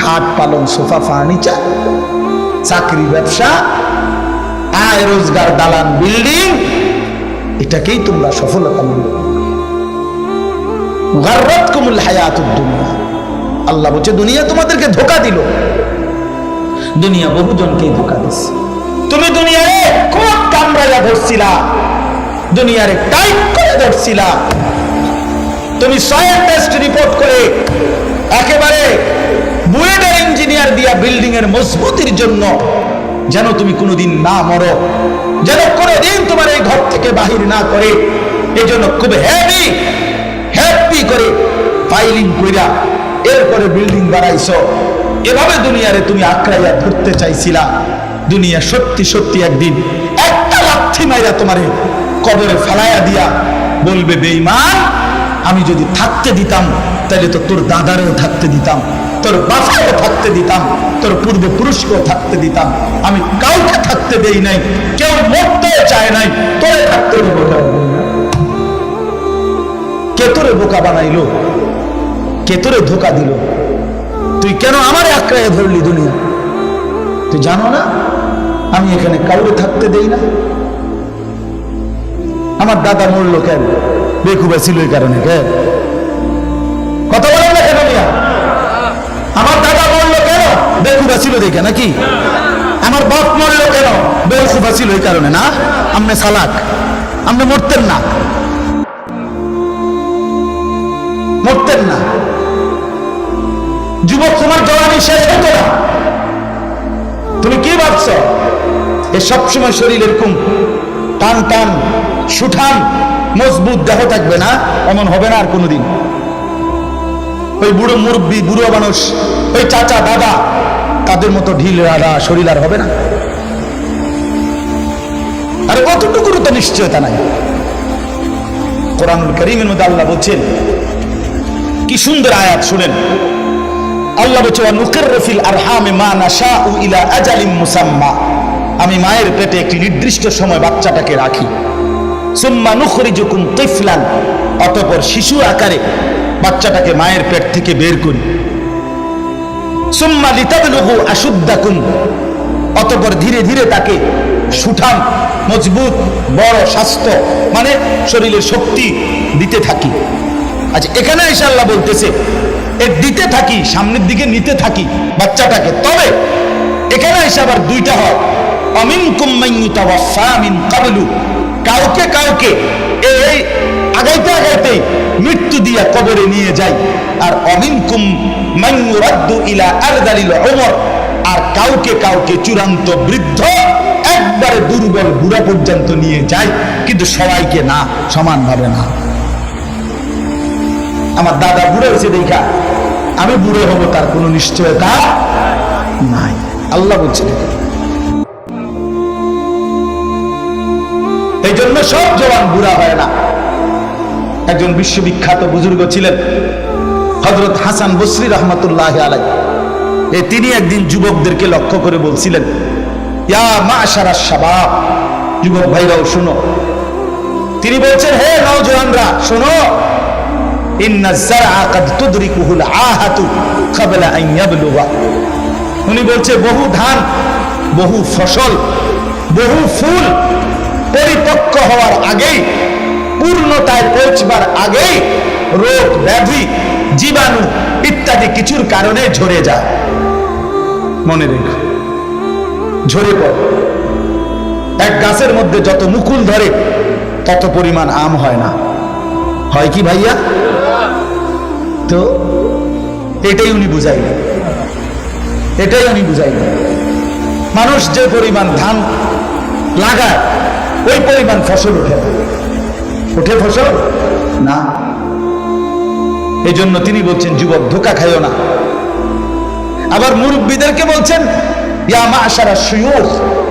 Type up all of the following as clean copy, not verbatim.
খাট পালং sofa furniture, চাকরি ব্যবসা, আয় রোজগার, দালান বিল্ডিং, এটাকেই তোমরা সফলতা মনে করো। গাররাতকুমুল হায়াতুদ দুনিয়া, আল্লাহ বলছে দুনিয়া তোমাদেরকে ধোঁকা দিল। দুনিয়া বহুজনকেই ধোঁকা দিচ্ছে। তুমি দুনিয়ারে খুব কামড়াইয়া ধরছিলা, দুনিয়ারে টাইট করে ধরছিলা। তুমি সয়েল টেস্ট রিপোর্ট করে একেবারে বুয়েটের ইঞ্জিনিয়ার দিয়া বিল্ডিং এর মজবুতির জন্য যেন তুমি কোনোদিন না মরো, যেন কোনোদিন তোমার এই ঘর থেকে বাহির না করে, এই জন্য খুব হ্যাপি করে ফাইলিং কইরা এরপরে বিল্ডিং বানাইছো। এভাবে দুনিয়ারে তুমি আঁকড়াইয়া ধরতে চাইছিলা। দুনিয়া সত্যি সত্যি একদিন একটা লাথি মাইরা তোমারে কবরে ফালাইয়া দিয়া বলবে, বেঈমান, আমি যদি থাকতে দিতাম তাহলে তো তোর দাদারেও থাকতে দিতাম, তোর বাবাকেও থাকতে দিতাম, তোর পূর্বপুরুষকেও থাকতে দিতাম। আমি কাউকে থাকতে দেই নাই, কেউ মরতে চায় নাই, তোরে থাকতে দেবো। কে তোরে বোকা বানাইলো? কে তোরে ধোকা দিল? তুই কেন আমার আঁকড়াইয়া ধরলি দুনিয়া? তুই জানো না আমি এখানে কাউকে থাকতে দেই না? আমার দাদা মরলো কেন? বেকুবা ছিল এই কারণে। কে কথা বলেন না কেন? আমার দাদা মরলো কেন? বেকুবা ছিল দেখে নাকি? আমার বাপ মরলো কেন? বেকুবা ছিল এই কারণে না? আমনে সালাক, আমনে মরতেন না, মরতেন না। যুবক তোমার জওয়ানি শেষ হতো না। তুমি কি ভাবছো এ সবসময় শরীর এরকম টান টান সুঠাম মজবুত দেহ থাকবে না? এমন হবে না আর কোনোদিন। ওই বুড়ো মুরব্বী, বুড়ো মানুষ, ওই চাচা দাদা, তাদের মতো ঢিল রাধা শরীর আর হবে না। আরে কতটুকুর তো নিশ্চয়তা নাই। কোরআনুল কারীমের মধ্যে আল্লাহ বলছেন, কি সুন্দর আয়াত শুনেন। আল্লাহ বলছে, ওয়া নুকিররু ফিল আরহামি মা নাশাউ ইলা আজালিম মুসাম্মা, আমি মায়ের পেটে একটি নির্দিষ্ট সময় বাচ্চাটাকে রাখি। সুম্মা নুখরিজুকুম তিফলান, অতঃপর শিশু আকারে বাচ্চাটাকে মায়ের পেট থেকে বের করি। সুম্মা লিতাবলুগু আশুদ্দাকুম, অতঃপর ধীরে ধীরে তাকে সুঠাম মজবুত বড় স্বাস্থ্য মানে শরীরের শক্তি দিতে থাকি। আচ্ছা, এখানে এসে আল্লাহ বলতেছে এর দিতে থাকি, সামনের দিকে নিতে থাকি বাচ্চাটাকে। তবে এখানে এসে আবার দুইটা হয়, আমিনকুম মান ইউতাওয়াফা মিন ক্বাবলু, কাউকে কাউকে এই আগাইতে আগাইতে মৃত্যু দিয়া কবরে নিয়ে যায়। আর আমিনকুম মান ইউরাদ্দু ইলা আরযালিল উমর, আর কাউকে কাউকে চূড়ান্ত বৃদ্ধ একবারে দুর্বল বুড়া পর্যন্ত নিয়ে যায়, কিন্তু সবাইকে না, সমানভাবে না। আমার দাদা বুড়ো হয়েছে দেখা আমি বুড়ো হব তার কোনো নিশ্চয়তা নাই। আল্লাহ বলছেন এই জন্য সব জওয়ান বুড়া হয় না। একজন বিশ্ববিখ্যাত বুজুর্গ ছিলেন হযরত হাসান বসরি রাহমাতুল্লাহ আলাইহি। তিনি একদিন যুবকদেরকে লক্ষ্য করে বলছিলেন, ইয়া মাশারাশ শাবাব, যুবক ভাইরাও শোনো। তিনি বলছেন, হে নওজওয়ানরা শোনো, ইন্না যারআ কাদ তুদরিকুহুল আহাতু ক্বাবলা আন ইয়াবলুগা। উনি বলছে বহু ধান, বহু ফসল, বহু ফুল পরিপক্ক হওয়ার আগেই, পূর্ণতায় পৌঁছবার আগেই রোগ ব্যাধি জীবাণু ইত্যাদি কিছুর কারণে ঝরে যায়। মনে রেখো, ঝরে পড়ে। এক গাছের মধ্যে যত মুকুল ধরে তত পরিমাণ আম হয় না, হয় কি ভাইয়া? তো এটাই উনি বুঝাইলেন, এটাই উনি বুঝাইলেন। মানুষ যে পরিমাণ ধান লাগায় ওই পরিমাণ ফসল ওঠে না, ওঠে ফসল না। এই জন্য তিনি বলছেন, যুবক ধোঁকা খাইও না। আবার মুরব্বীদেরকে বলছেন, ইয়া মাশারা শুয়ুখ,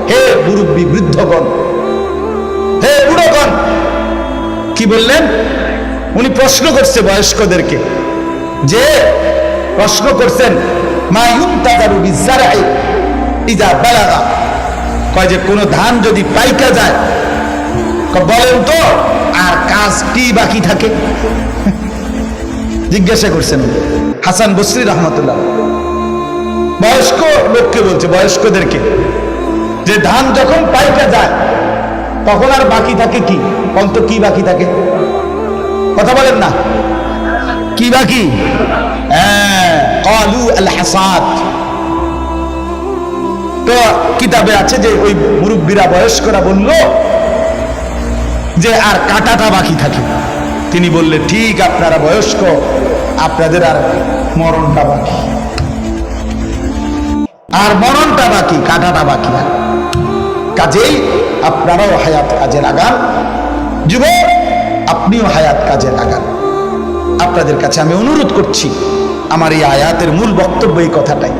হে মুরব্বী বৃদ্ধগণ, হে বুড়োগণ। কি বললেন? উনি প্রশ্ন করছে বয়স্কদেরকে, যে প্রশ্ন করছেন, মা ইউনতাযারু বিযারঈ ইযা বালাগা, কয় যে কোন ধান যদি পাইকা যায়, বলেন তো আর কাজ কি বাকি থাকে? জিজ্ঞাসা করছেন হাসান বসরি রাহমাতুল্লাহ। বয়স্ক লোককে বলছে, বয়স্কদেরকে, যে ধান যখন পাইকা যায় তখন আর বাকি থাকে কি? অন্ত কি বাকি থাকে? কথা বলেন না, কি বাকি? ক্বালু আল হাসাদ। তো কিতাবে আছে যে ওই মুরব্বীরা, বয়স্করা বলল যে আর কাটাটা বাকি থাকে। তিনি বললেন, ঠিক, আপনারা বয়স্ক, আপনাদের আর মরণটা বাকি, আর মরণটা বাকি, কাটাটা বাকি না। কাজেই আপনারাও হায়াত কাজে লাগান, যুবক আপনিও হায়াত কাজে লাগান। আপনাদের কাছে আমি অনুরোধ করছি, আমার এই আয়াতের মূল বক্তব্য এই কথাটাই।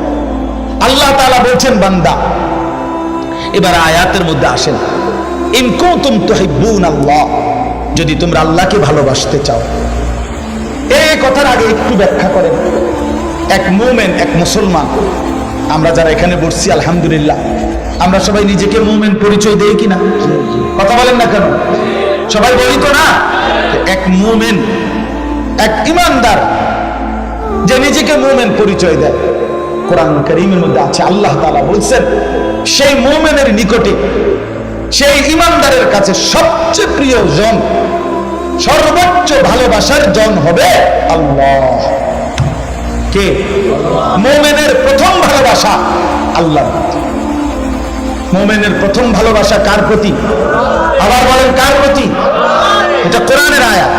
আল্লাহ তাআলা বলছেন, বান্দা এবার আয়াতের মধ্যে আসেন, ইন কুনতুম তুহিব্বুনাল্লাহ, যদি তোমরা আল্লাহকে ভালোবাসতে চাও। এই কথার আগে একটু ব্যাখ্যা করেন। এক মুমিন, এক মুসলমান, আমরা যারা এখানে বসছি আলহামদুলিল্লাহ, আমরা সবাই নিজেকে মুমিন পরিচয় দেই কিনা? কথা বলেন না কেন? সবাই বলি তো না? এক মুমিন, এক ইমানদার যে নিজেকে মুমিন পরিচয় দেয়, কোরআন কারীমের মধ্যে আছে, আল্লাহ তাআলা বলছেন সেই মুমিনের নিকটে, সেই ইমানদারের কাছে সবচেয়ে প্রিয় জন, সর্বোচ্চ ভালোবাসার জন হবে আল্লাহ। কে? মুমিনের প্রথম ভালোবাসা আল্লাহর প্রতি। মুমিনের প্রথম ভালোবাসা কার প্রতি? আবার বলেন, কার প্রতি? এটা কোরআনের আয়াত,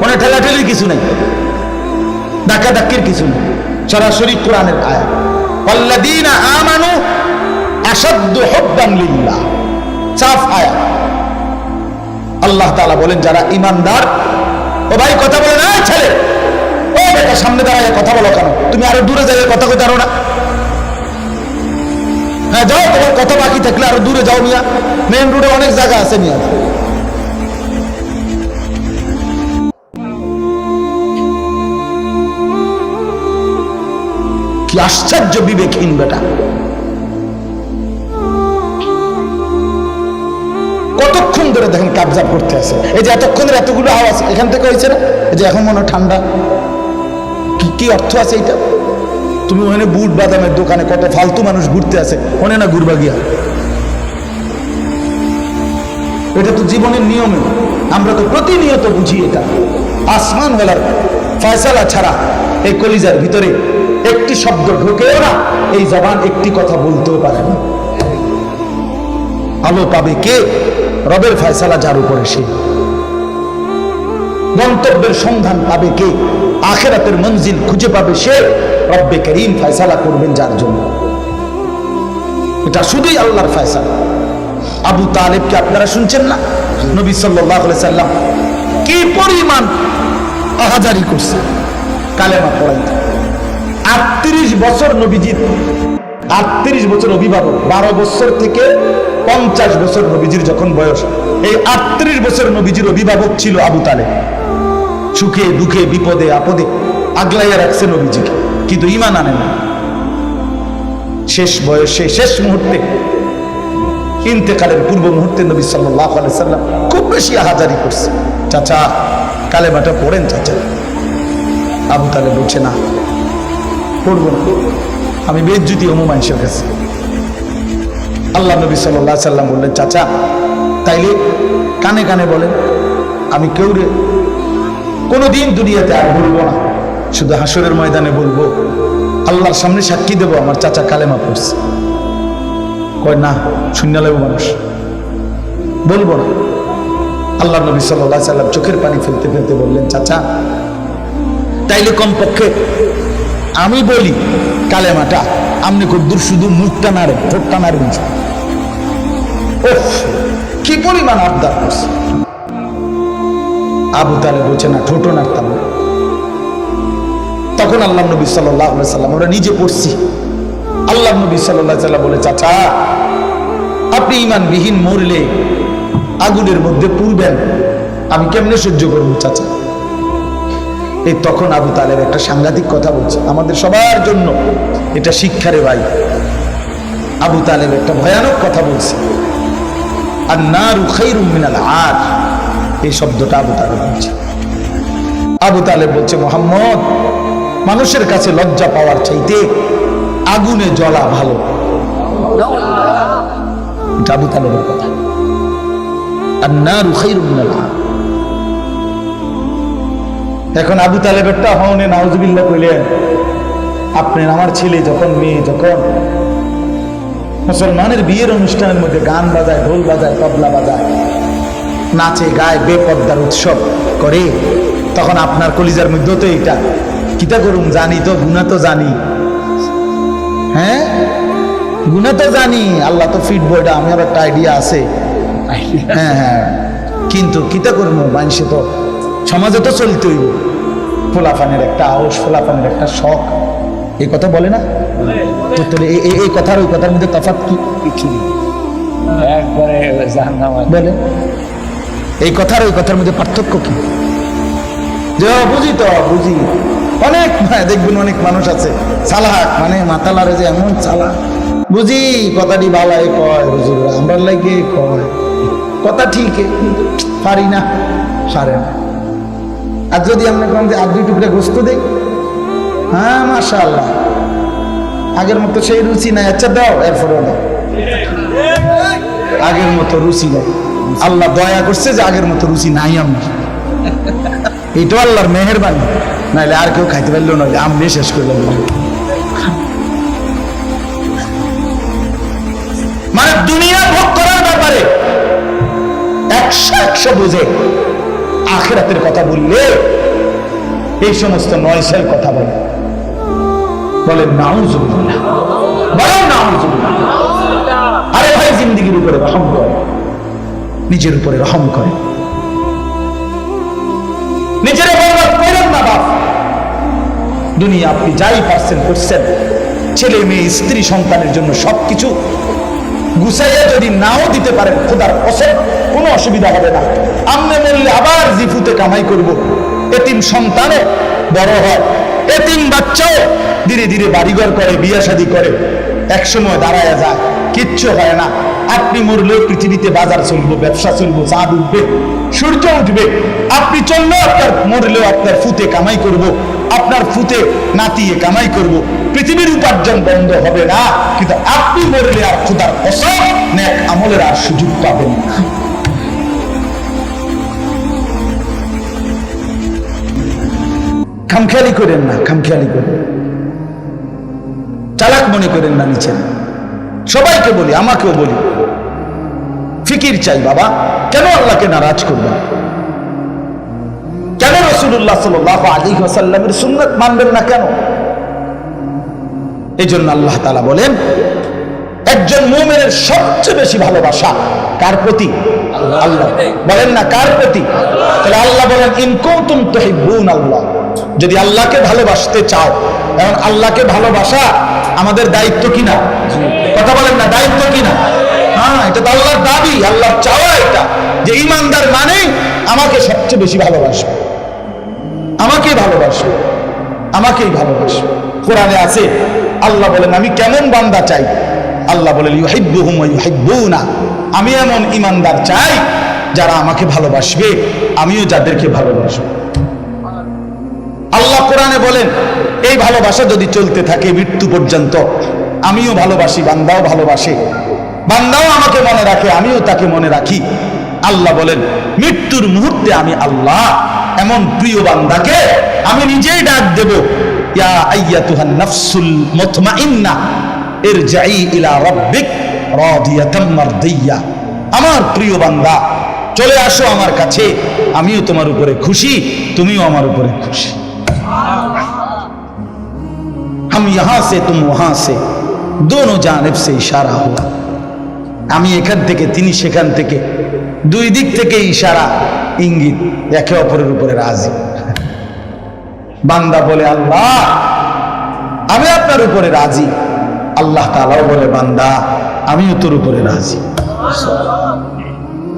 কোনো ঠেলাঠেলির কিছু নেই, ধাক্কাধাক্কির কিছু নেই, সরাসরি কোরআনের আয়াত। ওয়াল্লাযীনা আমানু আশাদ্দু হুব্বান লিল্লাহ, সাফ আয়াত। আল্লাহ তাআলা বলেন, যারা ঈমানদার, ও ভাই কথা বলে না, ছেলে ও বেটা সামনে দাঁড়ায় কথা বলো কেন? তুমি আরো দূরে যাই, কথা কইতে পারো না? হ্যাঁ যাও, তোমার কথা বাকি থাকলে আরো দূরে যাও মিয়া, মেইন রোডে অনেক জায়গা আছে মিয়া। কি আশ্চর্য বিবেকহীন বেটা! কতক্ষণ ধরে দেখেন কাবজা করতে আছে। এই যে এতক্ষণ ধরে এতগুলো আওয়াজ এখান থেকে হয়েছে না, এই যে এখন মনে হয় ঠান্ডা। কি অর্থ আছে এইটা? তুমি ওখানে বুট বাদামের দোকানে কত ফালতু মানুষ ঘুরতে আছে, ওনে না ঘুরবা গিয়া? এটা তো জীবনের নিয়মে, আমরা তো প্রতিনিয়ত বুঝি এটা। আসমান ওয়ালার ফয়সালা ছাড়া এই কলিজার ভিতরে একটি শব্দ ঢোকেও না, এই জবান একটি কথা বলতেও পারে না। আলো পাবে কে? রবের ফয়সালা যার উপরে সে। গন্তব্যের সন্ধান পাবে কে? আখিরাতের মঞ্জিল খুঁজে পাবে সে। রব্বে করিম ফয়সালা করবেন যার জন্য। এটা শুধুই আল্লাহর ফয়সালা। আবু তালেবকে আপনারা শুনছেন না? নবী সাল্লাল্লাহু আলাইহি সাল্লাম কি পরিমাণ আহাজারি করছে কালেমা পড়াইতে। 38 বছর নবীজির, 38 বছর অভিভাবক, 12 বছর থেকে 50 বছর নবীজির যখন বয়স, এই 38 বছর নবীজির অভিভাবক ছিল আবু তালেব। সুখে দুঃখে বিপদে আপদে আগলাইয়া রাখছে নবীজিকে, কিন্তু ঈমান আনে না। শেষ বয়সে, শেষ মুহূর্তে, ইন্তেকালের পূর্ব মুহূর্তে নবী সাল্লাল্লাহু আলাইহি সাল্লাম খুব বেশি আহাজারি করছে, চাচা কালেমাটা পড়েন চাচা। আবু তালেব বলছে, না পড়বো না, আমি বেজ্জতি হবো মানুষের কাছে। আল্লাহ নবী সাল্লাল্লাহু আলাইহি সাল্লাম বললেন, চাচা তাইলে কানে কানে বলেন, আমি কেউরে কোনোদিন দুনিয়াতে আর বলবো না, শুধু হাসরের ময়দানে বলবো, আল্লাহর সামনে সাক্ষী দেবো আমার চাচা কালেমা পড়ছে। কয় না, শূন্য লাগবে মানুষ, বলবো না। আল্লাহ নবী সাল্লাল্লাহু আলাইহি সাল্লাম চোখের পানি ফেলতে ফেলতে বললেন, চাচা তাইলে কমপক্ষে আমি বলি কালেমাটা, আপনি খুব দূর শুধু মুখটা নাড়ে, ঠোঁটটা নাড়বেন। কি পরিমাণ আবদার করছে। আবু তালেব বলছে, না ঠোঁটও নাড়তাম না। তখন আল্লাহ নবী সাল্লাল্লাহু আলাইহি সাল্লাম, ওরা নিজে পড়ছি, আল্লাহ নবী সাল্লাল্লাহু আলাইহি সাল্লাম বলে, চাচা আপনি ঈমানবিহীন মরলে আগুনের মধ্যে পুড়বেন, আমি কেমনে সহ্য করবো চাচা? এই তখন আবু তালেব একটা সাংঘাতিক কথা বলছে, আমাদের সবার জন্য এটা শিক্ষারে ভাই। আবু তালেব একটা ভয়ানক কথা বলছে, আন-নারু খায়রুম মিনাল আদ, এই শব্দটা আবু তালেব বলছে। আবু তালেব বলছে, মুহাম্মদ মানুষের কাছে লজ্জা পাওয়ার চাইতে আগুনে জ্বলা ভালো। এটা আবু তালেবের কথা। আন-নারু খায়রুম মিনাল আগ। এখন আবু তালেবেরটা হওনে নাউজুবিল্লাহ কইলেন, আপনার আমার ছেলে যখন মেয়ে যখন মুসলমানের বিয়ের অনুষ্ঠানের মধ্যে গান বাজায়, ঢোল বাজায়, তবলা বাজায়, নাচে গায়, বেপর্দার উৎসব করে, তখন আপনার কলিজার মধ্যে তো এটা কিতা করুম, জানি তো গুনাহ তো জানি, হ্যাঁ গুনাহ তো জানি, আল্লাহ তো ফিটবো, এটা আমার একটা আইডিয়া আছে, হ্যাঁ হ্যাঁ, কিন্তু কিতা করবো, মানুষে তো সমাজে তো চলতে হইব, ফোলাফানের একটা আওস, ফোলাফানের একটা শখ, এই কথা বলে না তো? তোর এই কথার ওই কথার মধ্যে তফাৎ কি? একবারে বলে এই কথার ওই কথার মধ্যে পার্থক্য কি? যে বুঝি তো বুঝি, অনেক দেখবেন অনেক মানুষ আছে চালাক, মানে মাতালারে যে এমন চালাক, বুঝি কথাটি বালাই কয়, বুঝি আমরা লাগে কয় কথা ঠিক, কিন্তু পারি না, সারে না। আর যদি আমরা আর দুই টুকরা গোস্ত দেই, হ্যাঁ মাশাআল্লাহ, আগের মতো সেই রুচি নাই, আচ্ছা দাও, এরপরে দাও, আগের মতো রুচি নাই। আল্লাহ দয়া করছে যে আগের মতো রুচি নাই আমার, এইটাও আল্লাহর মেহেরবানি, নাইলে আর কেউ খাইতে পারলো, নইলে আমি শেষ করলাম। মানে দুনিয়া ভোগ করার ব্যাপারে 100 বুঝে, আখিরাতের কথা বললে এই সমস্ত নয়সের কথা বলে, বলে নাউজুবিল্লাহ, বলে নাউজুবিল্লাহ। আরে ভাই, জিন্দেগির উপরে রহম করে, নিজের উপরে রহম করে, নিজের বরবাদ করেন না বাপ। দুনিয়া আপনি যাই পারছেন করছেন, ছেলে মেয়ে স্ত্রী সন্তানের জন্য সবকিছু গুছাইয়া যদি নাও দিতে পারেন, খোদার কসম কোনো অসুবিধা হবে না। আমনে মরলে আবার জিফুতে কামাই করব, এতিম সন্তানও বড় হয়, এতিম বাচ্চাও ধীরে ধীরে বাড়িঘর করে, বিয়া শাদী করে, একসময় দাঁড়ায় যায়, কিচ্ছু হয় না। আপনি মরলেও পৃথিবীতে বাজার চলবো, ব্যবসা চলবো, চাঁদ উঠবে, সূর্য উঠবে। আপনি চললেও আপনার, মরলেও আপনার ফুতে কামাই করব, আপনার ফুতে নাতিয়ে কামাই করব, পৃথিবীর উপার্জন বন্ধ হবে না। কিন্তু আপনি মরলে আর খোদার কসম নেক আমলের আর সুযোগ পাবেন না। খামখেয়ালি করেন না, খামখেয়ালি করেন, চালাক মনে করেন না নিচে। সবাইকে বলি, আমাকেও বলি, ফিকির চাই বাবা। কেন আল্লাহকে নারাজ করবেন? কেন রাসূলুল্লাহ সাল্লাল্লাহু আলাইহি ওয়াসাল্লামের সুন্নাত মানবেন না কেন? এই জন্য আল্লাহ তাআলা বলেন, একজন মুমিনের সবচেয়ে বেশি ভালোবাসা কার প্রতি? আল্লাহ। বলেন না কার প্রতি? তাহলে আল্লাহ বলেন, ইন কুনতুম তুহিব্বুনাল্লাহ, যদি আল্লাহকে ভালোবাসতে চাও। এখন আল্লাহকে ভালোবাসা আমাদের দায়িত্ব কিনা? কথা বলেন না, দায়িত্ব কিনা? হ্যাঁ, এটা তো আল্লাহর দাবি, আল্লাহর চাওয়া এটা, যে ঈমানদার মানে আমাকে সবচেয়ে বেশি ভালোবাসবে, আমাকেই ভালোবাসবে, আমাকেই ভালোবাসবে। কোরআনে আছে, আল্লাহ বলেন আমি কেমন বান্দা চাই? আল্লাহ বলেন ইউহিব্বুহুম ওয়া ইউহিব্বুনা, আমি এমন ঈমানদার চাই যারা আমাকে ভালোবাসবে, আমিও যাদেরকে ভালোবাসবো। আল্লাহ কোরআনে বলেন, এই ভালোবাসা যদি চলতে থাকে মৃত্যু পর্যন্ত, আমিও ভালোবাসি, বান্দাও ভালোবাসে, বান্দাও আমাকে মনে রাখে, আমিও তাকে মনে রাখি। আল্লাহ বলেন, মৃত্যুর মুহূর্তে আমি আল্লাহ এমন প্রিয় বান্দাকে আমি নিজেই ডাক দেব, ইয়া আইয়াতুহান নাফসুল মুতমাইন্নাহ ইরজিই ইলা রাব্বিক রাদিয়াতাম মারদিয়া। আমার প্রিয় বান্দা, চলে আসো আমার কাছে, আমিও তোমার উপরে খুশি, তুমিও আমার উপরে খুশি। हम यहां से तुम वहां से दोनों जानिब से इशारा हुआ। আমি এখান থেকে, তিনি সেখান থেকে, দুই দিক থেকে ইশারা, ইঙ্গিত, একে অপরের উপরে রাজি। বান্দা বলে, আল্লাহ আমি আপনার উপরে রাজি। আল্লাহ তাআলাও বলে, বান্দা আমিও তোর উপরে রাজি।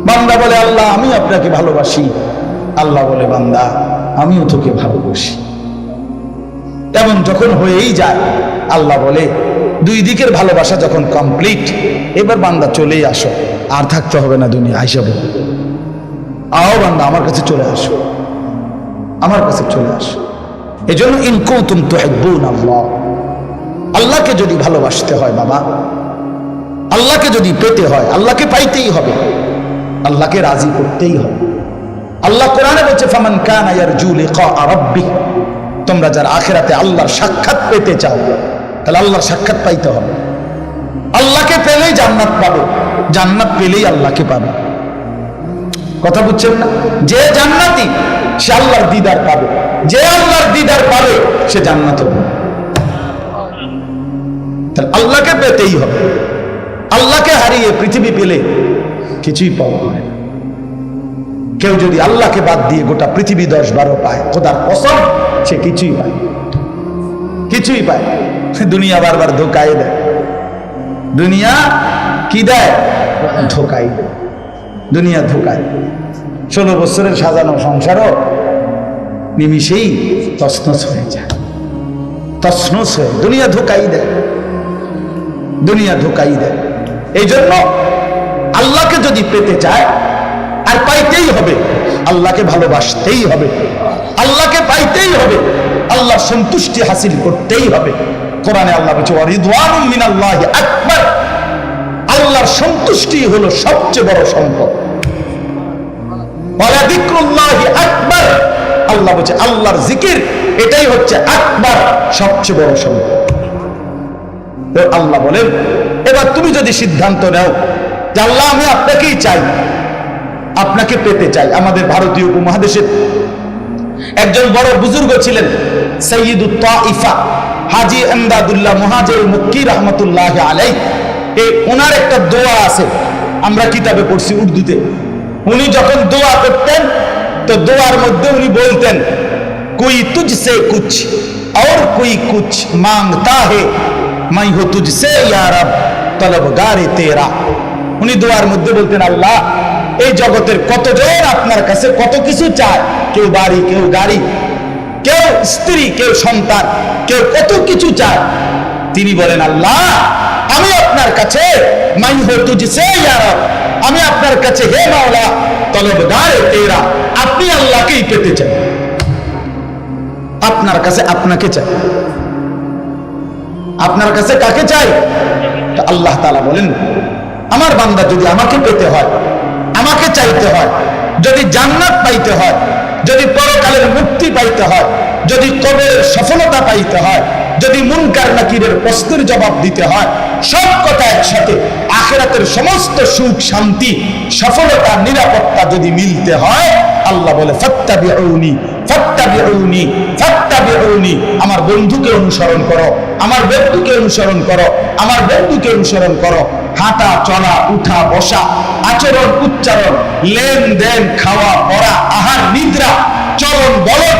বান্দা বলে, আল্লাহ আমি আপনাকে ভালোবাসি। আল্লাহ বলে, বান্দা আমিও তোকে ভালোবাসি। এমন যখন হয়েই যায়, আল্লাহ বলে, দুই দিকের ভালোবাসা যখন কমপ্লিট, এবার বান্দা চলেই আসো, আর থাকতে হবে না দুনিয়া, আইসা বল, আও বান্দা আমার কাছে চলে আসো, আমার কাছে চলে আসো। এজন্য ইন কুনতুম তুহিব্বুনাল্লাহ, আল্লাহকে যদি ভালোবাসতে হয় বাবা, আল্লাহকে যদি পেতে হয়, আল্লাহকে পাইতেই হবে, আল্লাহকে রাজি করতেই হবে। আল্লাহ কোরআনে বলছে ফামান কানা ইয়ারজু লিকা রাব্বিহ, তোমরা যারা আখিরাতে আল্লাহর সাক্ষাৎ পেতে চাও তাহলে আল্লাহর সাক্ষাৎ পাইতে হবে। আল্লাহকে পেলেই জান্নাত পাবে, জান্নাত পেলেই আল্লাহকে পাবে। কথা বুঝছেন না? যে জান্নাতি সে আল্লাহর দিদার পাবে, যে আল্লাহর দিদার পাবে সে জান্নাত হবে। তাহলে আল্লাহকে পেতেই হবে। আল্লাহকে হারিয়ে পৃথিবী পেলে কিছুই পাওয়া হয় না। কেউ যদি আল্লাহকে বাদ দিয়ে গোটা পৃথিবী 10-12 পায়, খোদার কসম সে কিছুই পায়, কিছুই পায়। দুনিয়া বারবার ধোকাই দেয়, দুনিয়া কি দেয়? ধোকাই দেয়, দুনিয়া ধোকায়। 16 বছরের সাজানো সংসারও নিমিষেই তছনছ হয়ে যায়, তছনছ হয়ে। দুনিয়া ধোকাই দেয়, দুনিয়া ধোকাই দেয়। এই জন্য আল্লাহকে যদি পেতে চায় আর পাইতেই হবে, আল্লাহকে ভালোবাসতেই হবে, আল্লাহকে পাইতেই হবে, আল্লাহ সন্তুষ্টি হাসিল করতেই হবে। কোরআনে আল্লাহ বলছে ওয়ারিদওয়ানুম মিনাল্লাহি আকবার, আল্লাহর সন্তুষ্টি হলো সবচেয়ে বড় সম্পদ। ওয়ালা যিকরুল্লাহি আকবার, আল্লাহ বলছে আল্লাহর জিকির এটাই হচ্ছে আকবার, সবচেয়ে বড় সম্পদ। আল্লাহ বলেন এবার তুমি যদি সিদ্ধান্ত নাও যে আল্লাহ আমি আপনাকেই চাই, আপনাকে পেতে চাই। আমাদের ভারতীয় উপমহাদেশের একজন বড় বুজুর্গ ছিলেন সৈয়দুত তাইফা হাজী এমদাদুল্লাহ মুহাজির মক্কি রহমতুল্লাহ আলাইহি। এই ওনার একটা দোয়া আছে, আমরা কিতাবে পড়ছি উর্দুতে। উনি যখন দোয়া করতেন তো দোয়ার মধ্যে উনি বলতেন কোই তুঝসে কুছ और कोई कुछ मांगता है मैं हूं तुझसे या रब तलबगारे तेरा। উনি দোয়ার মধ্যে বলতেন আল্লাহ এই জগতের কতজন আপনার কাছে কত কিছু চায়, কেউ বাড়ি, কেউ গাড়ি, কেউ স্ত্রী, কেউ সন্তান, কেউ কত কিছু চায়। তিনি বলেন আল্লাহ আমি আপনার কাছে मैं हूं तुझसे या रब, আমি আপনার কাছে হে মাওলা তলবগারে তেরা, আপনি আল্লাহকেই পেতে চাই, আপনার কাছে আপনাকে চাই। আপনার কাছে কাকে চাই? তো আল্লাহ তাআলা বলেন আমার বান্দা যদি আমাকে পেতে হয়, আমাকে চাইতে হয়, যদি জান্নাত পাইতে হয়, যদি পরকালের মুক্তি পাইতে হয়, যদি কবরের সফলতা পাইতে হয়, যদি মুনকার নাকিরের প্রশ্নের জবাব দিতে হয়, সব কথা একসাথে আখিরাতের সমস্ত সুখ শান্তি সফলতা নিরাপত্তা যদি মিলতে হয়, আল্লাহ বলে ফাত্তাবিউনি ফাত্তাবিউনি ফাত্তাবিউনি, আমার বন্ধুকে অনুসরণ করো, আমার বন্ধুকে অনুসরণ করো, আমার বন্ধুকে অনুসরণ করো। হাঁটা চলা উঠা বসা আচরণ উচ্চারণ লেনদেন খাওয়া পড়া আহার নিদ্রা চলন বলন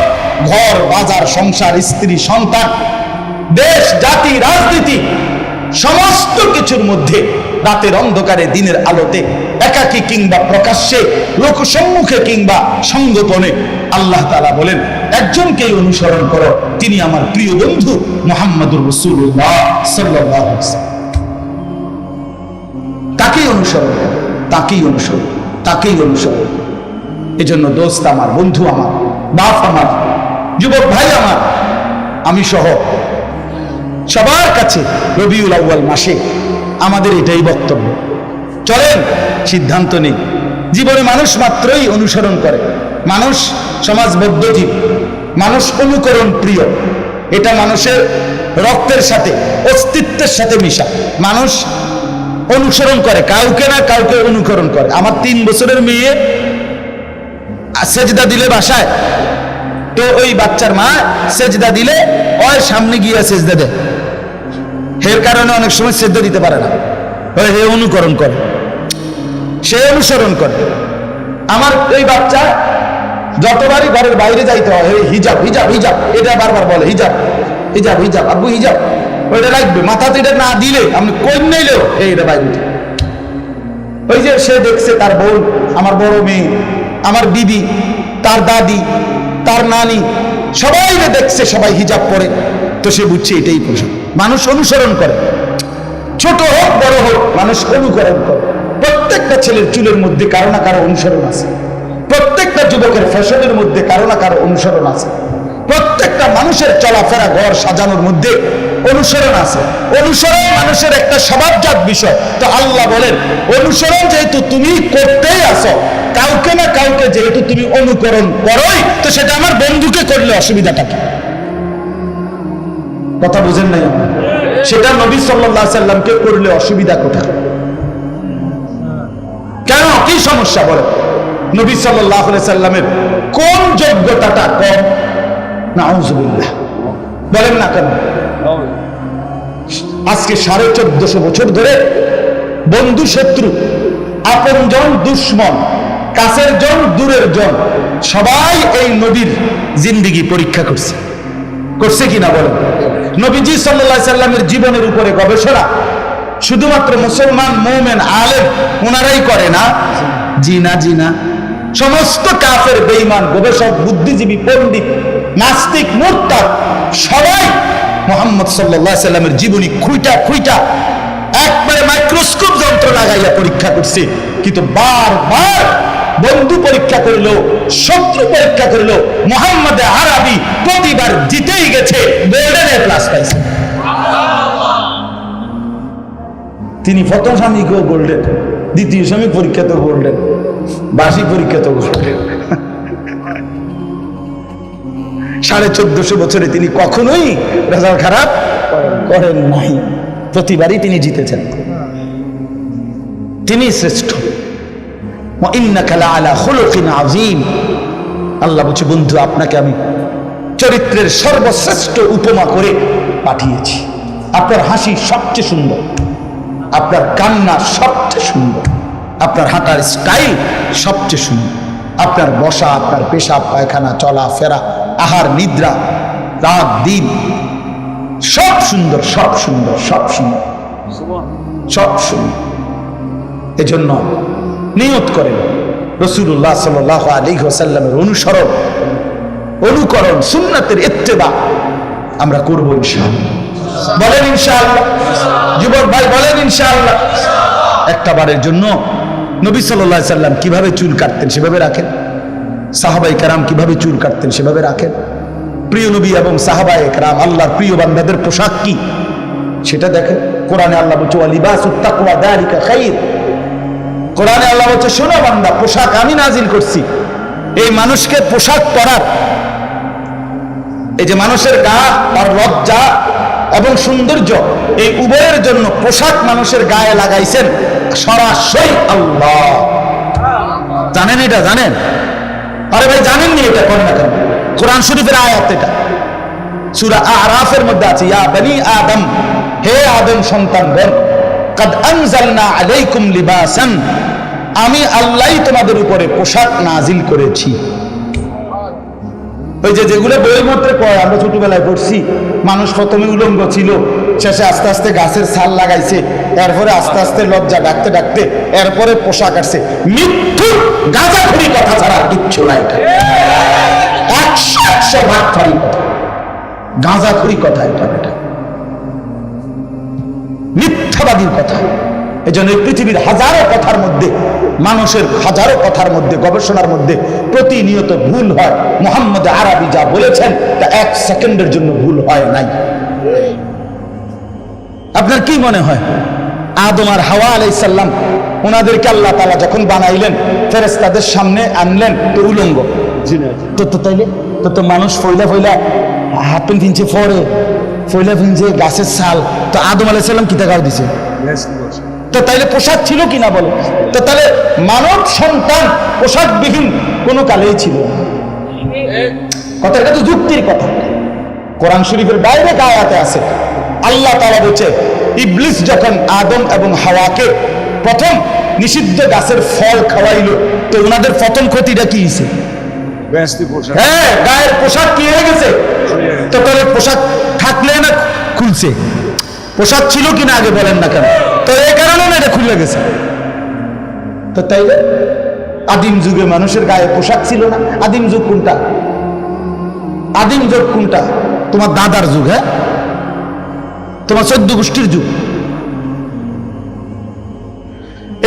ঘর বাজার সংসার স্ত্রী সন্তান দেশ জাতি রাজনীতি সমস্ত কিছুর মধ্যে রাতের অন্ধকারে দিনের আলোতে একাকী কিংবা প্রকাশ্যে লোক সম্মুখে কিংবা সঙ্গোপনে আল্লাহ তাআলা বলেন একজনকেই অনুসরণ করো, তিনি আমার প্রিয় বন্ধু মুহাম্মদুর রাসূলুল্লাহ সাল্লাল্লাহু আলাইহি ওয়াসাল্লাম। তাকেই অনুসরণ করো, তাকেই অনুসরণ, তাকেই অনুসরণ। এজন্য দোস্ত আমার, বন্ধু আমার, বাপ আমার, যুবক ভাই আমার, আমি সহ সবার কাছে রবিউল আউয়াল মাসে আমাদের এটাই বক্তব্য। চলেন সিদ্ধান্ত নেই। জীবনে মানুষ মাত্রই অনুসরণ করে, মানুষ সমাজবদ্ধ জীব, মানুষ অনুকরণ প্রিয়, এটা মানুষের রক্তের সাথে অস্তিত্বের সাথে মিশা। মানুষ অনুসরণ করে, কাউকে না কাউকে অনুকরণ করে। আমার 3 বছরের মেয়ে সেজদা দিলে বাসায়, তো ওই বাচ্চার মা সেজদা দিলে ওই সামনে গিয়ে সেজদা দেয়। এর কারণে অনেক সময় সেজদা দিতে পারে না, হে অনুকরণ করে, সে অনুসরণ করে। আমার ওই বাচ্চা যতবারই ঘরের বাইরে যাইতে হয় হিজাব হিজাব হিজাব এটা বারবার বলে, হিজাব হিজাব হিজাব, আব্বু হিজাব ওইটা রাখবে, মাথাতে এটা না দিলে আপনি কই নিলেও এইটা বাইরে। ওই যে সে দেখছে তার বোন, আমার বড় মেয়ে, আমার দিদি, তার দাদি, তার নানি সবাই দেখছে, সবাই হিজাব পরে, তো সে বুঝছে এটাই পোশাক। মানুষ অনুসরণ করে, ছোট হোক বড় হোক মানুষ অনুকরণ করে। প্রত্যেকটা ছেলের চুলের মধ্যে কারো না কারো অনুসরণ আছে, প্রত্যেকটা যুবকের ফ্যাশনের মধ্যে কারো না কারো অনুসরণ আছে। প্রত্যেকটা মানুষের চলাফেরা ঘর সাজানোর মধ্যে অনুসরণ আছে। অনুসরণ মানুষের একটা স্বভাবজাত বিষয়। তো আল্লাহ বলেন, অনুসরণ যেহেতু তুমি করতেই আসো, কাউকে না কাউকে যেহেতু তুমি অনুকরণ করোই, তো সেটা আমার বন্ধুকে করলে অসুবিধাটা কি? কথা বুঝেন নাই? সেটা নবী সাল্লাল্লাহু আলাইহি সাল্লামকে করলে অসুবিধা কোথায়? কেন, কি সমস্যা বলেন? নবী সাল্লাল্লাহু আলাইহি সাল্লামের কোন যোগ্যতাটা কম? নাউযুবিল্লাহ, বলেন না কেন? আজকে 1450 বছর ধরে বন্ধু শত্রু, আপন জন দুশ্মন, কাছের জন দূরের জন, সবাই এই নবীর জিন্দেগি পরীক্ষা করছে। করছে কিনা বলেন? নবীজি সাল্লাল্লাহু আলাইহি সাল্লামের জীবনের উপরে গবেষণা শুধুমাত্র মুসলমান, মুমিন, আলেম ওনারাই করে না। জি না, জি না, সমস্ত কাফের, বেঈমান, গবেষক, বুদ্ধিজীবী, পণ্ডিত, নাস্তিক, মুরতাদ সবাই মুহাম্মদ সাল্লাল্লাহু আলাইহি সাল্লামের জীবনী খুঁইটা খুঁইটা একবারে মাইক্রোস্কোপ যন্ত্র লাগাইয়া পরীক্ষা করছে। কিন্তু বারবার বন্ধু পরীক্ষা করলো, শত্রু পরীক্ষা করলো, মুহাম্মদ আরবি প্রতিবার জিতেই গেছে, গোল্ডেন এ প্লাস পাইছে। তিনি প্রথম স্বামীকেও গোল্ডেন, দ্বিতীয় স্বামী পরীক্ষা তো গোল্ডেন, বার্ষিক পরীক্ষা তো গোল্ডেন। 1450 বছরে তিনি কখনোই রেজাল্ট খারাপ করেন নাই, প্রতিবারই তিনি জিতেছেন। তিনি শ্রেষ্ঠ। আল্লাহ বলছে, বন্ধু আপনাকে আমি চরিত্রের সর্বশ্রেষ্ঠ উপমা করে পাঠিয়েছি। আপনার হাসি সবচেয়ে সুন্দর, আপনার কান্না সবচেয়ে সুন্দর, আপনার হাঁটার স্টাইল সবচেয়ে সুন্দর, আপনার বসা, আপনার পেশাব পায়খানা, চলা ফেরা, আহার নিদ্রা, রাত দিন সব সুন্দর, সব সুন্দর, সব সুন্দর, সব সুন্দর। এজন্য নিয়ত করেন রাসূলুল্লাহ সাল্লাল্লাহু আলাইহি ওয়াসাল্লামের অনুসরণ, অনুকরণ, সুন্নাতের ইত্তেবা আমরা করব ইনশাআল্লাহ। বলেন ইনশাআল্লাহ। যুবক ভাই বলেন ইনশাআল্লাহ। একটা বারের জন্য নবী সাল্লাল্লাহু আলাইহি সাল্লাম কিভাবে চুল কাটতেন সেভাবে রাখেন, সাহাবায়ে কেরাম কিভাবে চুল কাটতেন সেভাবে রাখেন। প্রিয় নবী এবং সাহাবায়ে কেরাম, আল্লাহর প্রিয় বান্দাদের পোশাক কি সেটা দেখেন। কোরআনে আল্লাহ বলছে, ওয়া লিবাসুত তাকওয়া যালিকা খায়র। কোরআনে আল্লাহ বলছে, শোনো বান্দা, পোশাক আমি নাজিল করছি। এই মানুষকে পোশাক পরার, এই যে মানুষের গা আর লজ্জা এবং সৌন্দর্য, এই উভয়ের জন্য পোশাক মানুষের গায়ে লাগাইছেন সরাসরি আল্লাহ। জানেন এটা? জানেন? আরে ভাই জানেননি এটা? করেন না কেন? কোরআন শরীফের আয়াত এটা, সূরা আরাফের মধ্যে আছে, ইয়া বনি আদম, হে আদম সন্তানগণ, কাদ আনজালনা আলাইকুম লিবাসান, আমি আল্লাহই তোমাদের উপরে পোশাক নাজিল করেছি। ওই যে যেগুলো বইয়ের মধ্যে পড়ে, আমরা ছোটবেলায় পড়ছি, মানুষ প্রথমে উলঙ্গ ছিল, শেষে আস্তে আস্তে গাছের ছাল লাগাইছে, এরপরে আস্তে আস্তে লজ্জা ডাকতে ডাকতে এরপরে পোশাক আসছে। মৃত্যু গাঁজাখুরি কথা ছাড়া কিচ্ছু নাই। এটা 100 ভাগ ফারি কথা, গাঁজাখুরি কথা, এটা মিথ্যাবাদীর কথা। এই জন্য পৃথিবীর হাজারো কথার মধ্যে, মানুষের হাজারো কথার মধ্যে, গবেষণার মধ্যে প্রতিনিয়ত ভুল হয়। মুহাম্মদ আরবি যা বলেছেন তা 1 সেকেন্ডের জন্য ভুল হয় নাই। আপনার কি মনে হয়, আদম আর হাওয়া আলাইহিস সালাম ওনাদেরকে আল্লাহ তাআলা যখন বানাইলেন, ফেরেশতাদের সামনে আনলেন, তো উলঙ্গ? তো তাইলে তো মানুষ ফইলা ফইলা হাফ প্যান্ট কিনছে, পরে ফইলা কিনছে গাছের ছাল, তো আদম আলাইহিস সালাম কি টাকা দিছে? তো তাইলে পোশাক ছিল কিনা বলো? তো তাহলে মানব সন্তান পোশাকবিহীন কোনো কালেই ছিল না। কথা, এটা তো যুক্তির কথা। কোরআন শরীফের বাইরে আয়াতে আছে, আল্লাহ তাআলা বলছে, ইবলিস যখন আদম এবং হাওয়াকে প্রথম নিষিদ্ধ গাছের ফল খাওয়াইলো, তো ওনাদের প্রথম ক্ষতিটা কি হয়েছে? হ্যাঁ, গায়ের পোশাক কি হয়ে গেছে? তো তাহলে পোশাক থাকলে না খুলছে? পোশাক ছিল কিনা আগে বলেন না কেন? তো এই কারণে না এটা খুলে গেছে। তো তাইলে আদিম যুগে মানুষের গায়ে পোশাক ছিল না? আদিম যুগ কোনটা? আদিম যুগ কোনটা? তোমার দাদার যুগ, হ্যাঁ, তোমার 14 গোষ্ঠীর যুগ।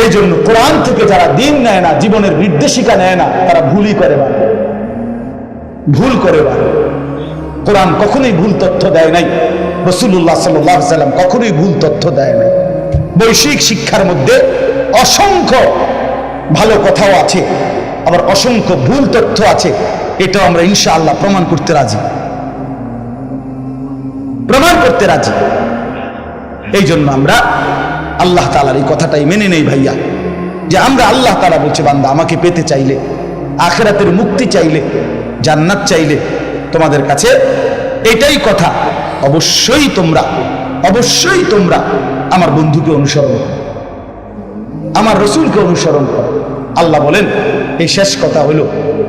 এই জন্য কোরআন থেকে যারা দিন নেয় না, জীবনের নির্দেশিকা নেয় না, তারা ভুলই করে, ভুল করে। কোরআন কখনোই ভুল তথ্য দেয় নাই, রাসূলুল্লাহ সাল্লাল্লাহু আলাইহি ওয়াসাল্লাম কখনোই ভুল তথ্য দেয় নাই। বৈশ্বিক শিক্ষার মধ্যে অসংখ্য ভালো কথাও আছে, আবার অসংখ্য ভুল তথ্য আছে। এটাও আমরা ইনশাআল্লাহ প্রমাণ করতে রাজি, প্রমাণ করতে রাজি। এই জন্য আমরা আল্লাহ তাআলার এই কথাটাই মেনে নেই ভাইয়া, যে আমরা আল্লাহ তাআলা বলছে বান্দা আমাকে পেতে চাইলে, আখিরাতের মুক্তি চাইলে, জান্নাত চাইলে তোমাদের কাছে এটাই কথা, অবশ্যই তোমরা আমার বন্ধুকে অনুসরণ করো, আমার রসুলকে অনুসরণ করো। আল্লাহ বলেন, এই শেষ কথা হলো,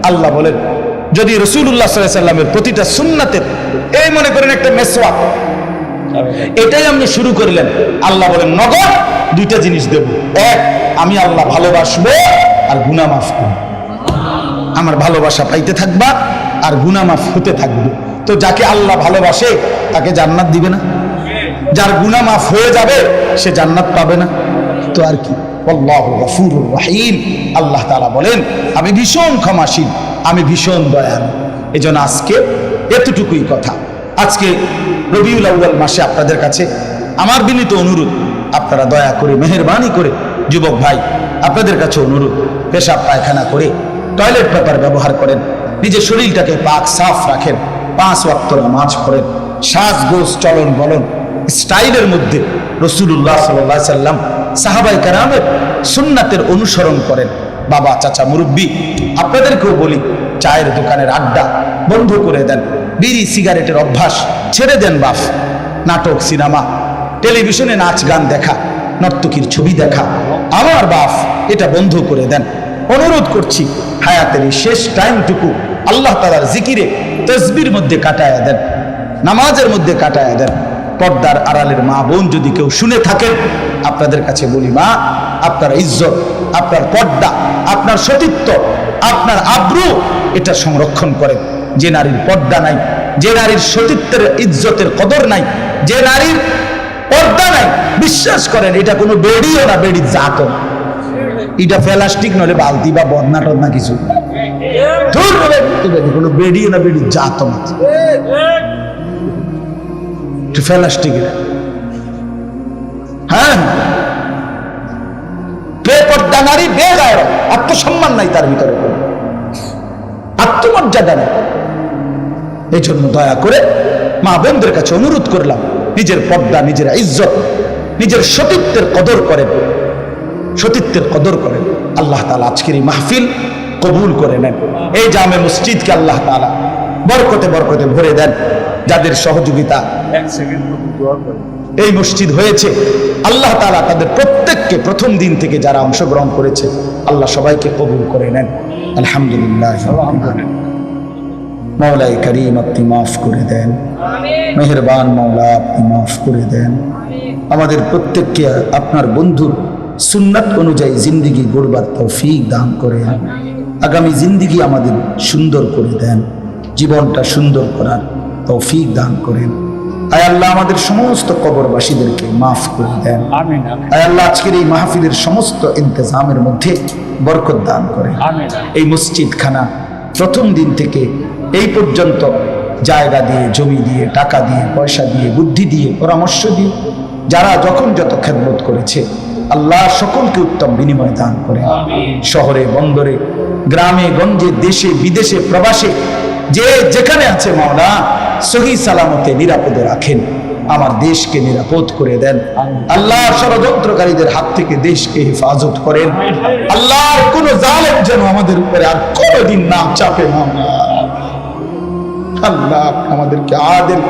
আল্লাহ বলেন যদি রাসূলুল্লাহ সাল্লাল্লাহু আলাইহি ওয়াসাল্লামের প্রতিটা সুন্নাতের, এই মনে করেন একটা মেসওয়াক, এটাই আপনি শুরু করলেন, আল্লাহ বলেন নগদ দুইটা জিনিস দেব। এক, আমি আল্লাহ ভালোবাসবো আর গুনাহ মাফ করব। আমার ভালোবাসা পাইতে থাকবা আর গুনাহ মাফ হতে থাকবে। তো যাকে আল্লাহ ভালোবাসে তাকে জান্নাত দিবে না? যার গুনাহ মাফ হয়ে যাবে সে জান্নাত পাবে না? তো আর কি। আল্লাহু গফুরুর রহিম, আল্লাহ তাআলা বলেন আমি ভীষণ ক্ষমাশীল, আমি ভীষণ দয়ালু। এজন্য আজকে এতটুকুই কথা। আজকে রবিউল আউয়াল মাসে আপনাদের কাছে আমার বিনীত অনুরোধ, আপনারা দয়া করে মেহেরবানি করে, যুবক ভাই আপনাদের কাছে অনুরোধ, পেশাব পায়খানা করে টয়লেট পেপার ব্যবহার করেন, নিজের শরীরটাকে পাক সাফ রাখেন, 5 ওয়াক্ত নামাজ পড়েন, সাজগোজ চলন বলন স্টাইলের মধ্যে রাসূলুল্লাহ সাল্লাল্লাহু আলাইহি সাল্লাম সাহাবায়ে কেরামের সুন্নাতের অনুসরণ করেন। বাবা, চাচা, মুরব্বী আপনাদেরকেও বলি, চায়ের দোকানের আড্ডা বন্ধ করে দেন, বিড়ি সিগারেটের অভ্যাস ছেড়ে দেন বাপ। নাটক, সিনেমা, টেলিভিশনে নাচ গান দেখা, নর্তকীর ছবি দেখা, আমার বাপ এটা বন্ধ করে দেন। অনুরোধ করছি, হায়াতের এই শেষ টাইমটুকু আল্লাহ তাআলার জিকিরে, তাসবির মধ্যে কাটায়া দেন, নামাজের মধ্যে কাটায়া দেন। পর্দার আড়ালের মা বোন যদি কেউ শুনে থাকেন, আপনাদের কাছে বলি, মা আপনার ইজ্জত, আপনার পর্দা, আপনার সতীত্ব, আপনার আব্রু এটা সংরক্ষণ করেন। যে নারীর পর্দা নাই, যে নারীর সতীত্বের ইজ্জতের কদর নাই, যে নারীর পর্দা নাই, বিশ্বাস করেন এটা কোনো বেড়িও না, বেড়ির জাতও না, এটা প্লাস্টিক নলে বালতি বা বদনা টদনা কিছু, কোনো বেড়িও না, বেড়ির জাতও না, প্লাস্টিকের। হ্যাঁ, বেপর্দা নারী বেগায়রত, আত্মসম্মান নাই তার ভিতরে, আত্মমর্যাদা নেই। এই জন্য দয়া করে মা বোনদের কাছে অনুরোধ করলাম, নিজের পর্দা, নিজের ইজ্জত, নিজের সতীত্বের কদর করেন, সতীত্বের কদর করেন। আল্লাহ তাআলা আজকের এই মাহফিল কবুল করে নেন। এই জামে মসজিদকে আল্লাহ তাআলা বরকতে বরকতে ভরে দেন। যাদের সহযোগিতা এই মসজিদ হয়েছে, আল্লাহ তাআলা তাদের প্রত্যেককে প্রথম দিন থেকে যারা অংশগ্রহণ করেছে, আল্লাহ সবাইকে কবুল করে নেন। আলহামদুলিল্লাহ। মওলাই করিম আপনি মাফ করে দেন, মেহেরবান মওলা আপনি মাফ করে দেন। আমাদের প্রত্যেককে আপনার বন্ধুর সুন্নাত অনুযায়ী জিন্দেগি গড়বার তৌফিক দান করেন। আগামী জিন্দেগি আমাদের সুন্দর করে দেন, জীবনটা সুন্দর করার তৌফিক দান করেন। আয় আল্লাহ আমাদের সমস্ত কবরবাসীদেরকে মাফ করে দেন। আয় আল্লাহ আজকের এই মাহফিলের সমস্ত ইন্তজামের মধ্যে বরকত দান করেন। এই মসজিদখানা প্রথম দিন থেকে এই পর্যন্ত জায়গা দিয়ে, জমি দিয়ে, টাকা দিয়ে, পয়সা দিয়ে, বুদ্ধি দিয়ে, পরামর্শ দিয়ে যারা যখন যত খেদমত করেছে, আল্লাহ সকলকে উত্তম বিনিময় দান করেন। শহরে, বন্দরে, গ্রামে, গঞ্জে, দেশে, বিদেশে, প্রবাসে যে যেখানে আছে মাওলা সহি সালামতে নিরাপদে রাখেন। আমার দেশকে নিরাপদ করে দেন। আল্লাহ ষড়যন্ত্রকারীদের হাত থেকে দেশকে হেফাজত করেন। আল্লাহর কোন জালেম যেন আমাদের উপরে আর কোনদিন না চাপে মাওলা। আল্লাহ আমাদেরকে আদিল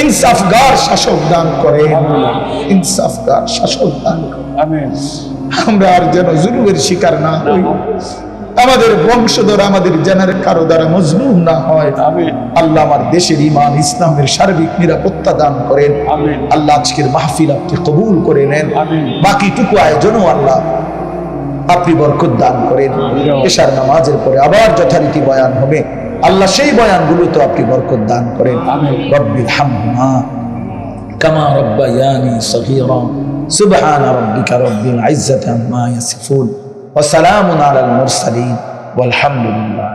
ইনসাফগার শাসক দান করেন, ইনসাফগার শাসক দান করেন। আমরা আর যেন জুলুমের শিকার না হই, আমাদের বংশধর, আমাদের জেনারেল কারো দ্বারা মজলুম না হয়। আল্লাহ আমার দেশের ঈমান, ইসলামের সার্বিক নিরাপত্তা দান করেন। আল্লাহ আজকের মাহফিল আপনি কবুল করে নেন। বাকিটুকু আয়োজনও আল্লাহ আপনি বরকত দান করেন। এশার নামাজের পরে আবার যথারীতি বয়ান হবে, আল্লাহ সেই বয়ানগুলো তো আপনি বরকত দান করেন। রব্বির হামহুমা কামা রাব্বায়ানি সগীরা সুবহান রাব্বিকা রব্বিল ইজ্জাতি আম্মা ইয়াসিফুন ওয়া সালামুন আলাল মুরসালিন ওয়ালহামদুলিল্লাহ।